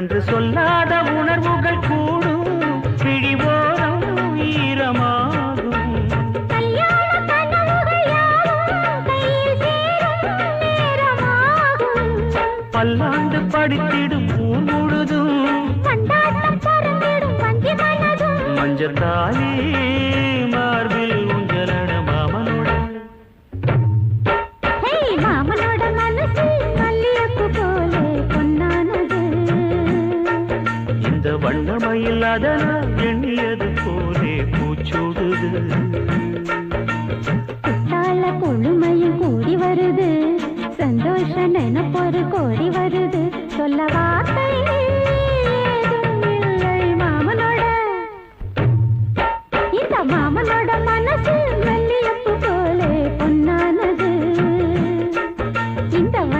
அன்று சொல்லாத உணர்வுகள் கூடும் பிழிவோரம் ஈரமாகும் பல்லாண்டு படித்திடும் ஊர் முழுதும் மஞ்சள் தாலி மார்பில் உங்களோட மாமனோட மாமனோட மனசு மல்லியப்பு போல பொன்னானது இந்த வண்ணமயில் அதனால் எண்ணியது போலே பூச்சூடுது குத்தால கொழுமையும் கூடி வருது சந்தோஷ நினைப்பொரு கோடி வருது சொல்ல வார்த்தை ஏதும் இல்லை மாமனோட இந்த மாமனோட மனசு